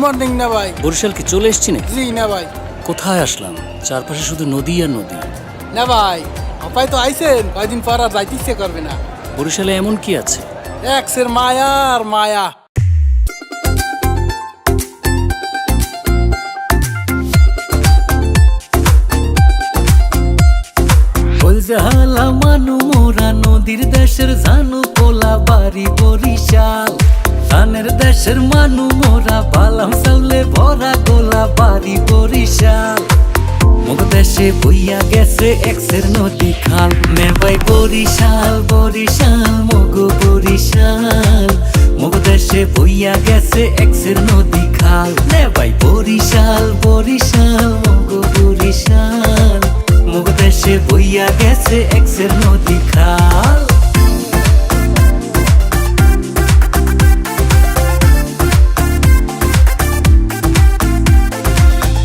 Morning না ভাই। বরিশাল কি চলে এসছি নাকি? জি না ভাই। কোথায় আসলাম? চারপাশে শুধু নদী আর নদী। না ভাই, আপাই তো আইছেন, কয়দিন পর আর যাইতে ইচ্ছে করবে না। বরিশালে এমন কি আছে? এক্সের মায়া আর মায়া। জালা মানু মোরা নদীর দেশের জানু পোলা বাড়ি বরিশাল। ধানের দেশের মানু মোরা বালাম চাউলে ভরা গোলা বাড়ি বরিশাল। মুগ দেশে বইয়া গেছে এক্সের নদী খাল। নেবাই বরিশাল বরিশাল মগ বরিশাল। মুগ দেশে বইয়া গেছে এক্সের নদী খাল। নেবাই বরিশাল বরিশাল মগ বরিশাল। মুগ দেশে বইয়া গেছে এক্সের নদী খাল।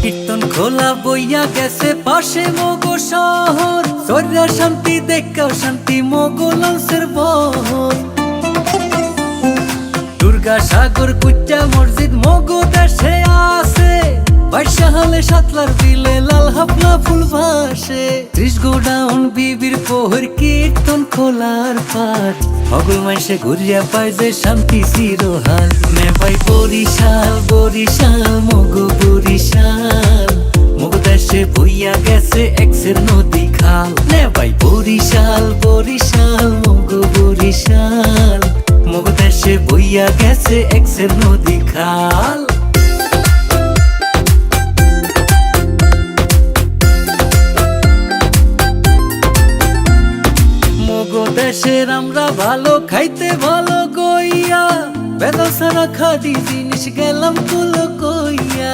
কীর্তন খোলা বইয়া গেছে পাশে মগো শহর। সর্যা শান্তি দেখাও শান্তি মগো লঞ্চের বহর। দুর্গা সাগর কুচ্চা মসজিদ মগো দেশে আছে। বাইশাহালে সাতলার বিলে লাল হাফলা ফুল ভাসে। 30 গোডাউন বিবির পোহর কীর্তন খোলার পাট। হগল মাইসে ঘুরিয়া পায় যে শান্তি চিরহাল। নেবাই বরিশাল বরিশাল মগো বরিশাল। মুগ দেশে বইয়া গেছে এক্সের নদী খাল। নেবাই বরিশাল বরিশাল মগো বরিশাল। মুগ দেশে বইয়া গেছে এক্সের নদী খাল। দেশের আমরা ভালো খাইতে ভালো গইয়া। বেদা সারা খাদি জিনিস গেলাম কুলো কইয়া।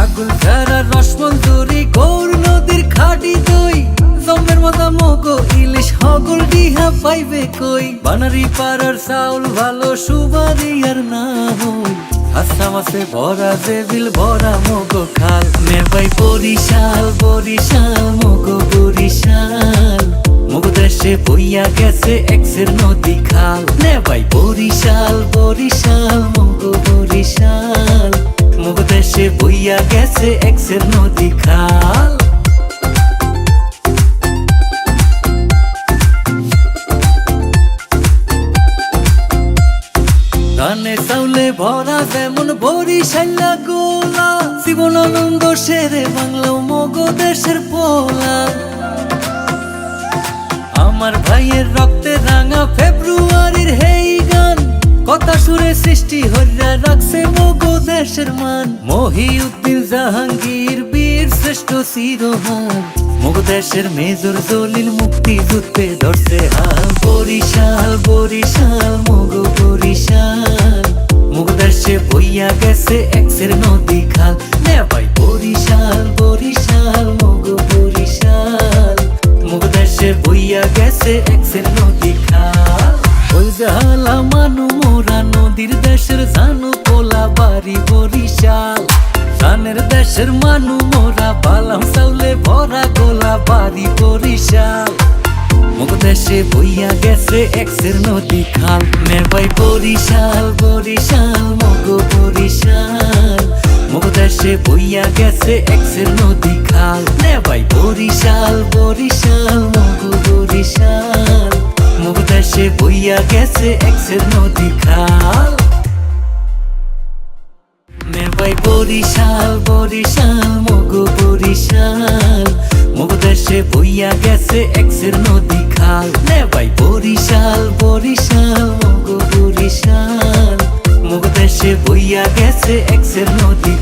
আগুন ছাড়া রসমঞ্জুরি গৌর নদীর খাটি দই। জমের মাথা মগো ইলিশ হগল ডিহা পাইবে কই। বানারি পাড়ার চাউল ভালো সুবারি আর না হই। হাসাম আছে ভরা জেবিল ভরা মগো খাল। নেবাই বরিশাল বরিশাল মগো বরিশাল। মুগ দেশে বইয়া গেছে এক্সের নদী খাল। নেবাই বরিশাল বরিশাল মগো বরিশাল। মুগ দেশে বইয়া গেছে এক্সের নদী খাল। ধানে চাউলে ভরা যেমন বরিশাল্লা গোলা। জীবনানন্দ শেরে বাংলা মগো দেশের পোলা। আমার ভাইয়ের রক্তে রাঙা ফেব্রুয়ারির হেই গান। কথা সুরে সৃষ্টি হইয়া রাখছে মগো দেশের মান। মহিউদ্দিন জাহাঙ্গীর বীর শ্রেষ্ঠ শিরোহান। মগো দেশের মেজর জলিল মুক্তি যুদ্ধে ধরছে হাল। বরিশাল বরিশাল মগো বরিশাল। মুগ দেশে বইয়া গেছে এক্সের নদী খাল। নেবাই বরিশাল বরিশাল মগো বরিশাল। মুগ দেশে বইয়া গেছে এক্সের নদী খাল। ওই জালা মানু মোরা নদীর দেশের জানু পোলা বাড়ি বরিশাল। ধানের দেশের মানু মোরা বালাম চাউলে ভরা গোলা বাড়ি বরিশাল। মুগ দেশে বইয়া গেছে এক্সের নদী খাল। নেবাই বরিশাল বরিশাল মগো বরিশাল। মুগ দেশে বইয়া গেছে এক্সের নদী খাল। নেবাই বরিশাল বরিশাল মগো বরিশাল। মুগ দেশে বইয়া গেছে এক্সের নদী খাল। নেবাই বরিশাল বরিশাল মগো বরিশাল। মুগ দেশে বইয়া গেছে এক্সের নদী খাল। নেবাই বরিশাল বরিশাল মগো বরিশাল। মুগ দেশে বইয়া গেছে এক্সের নদী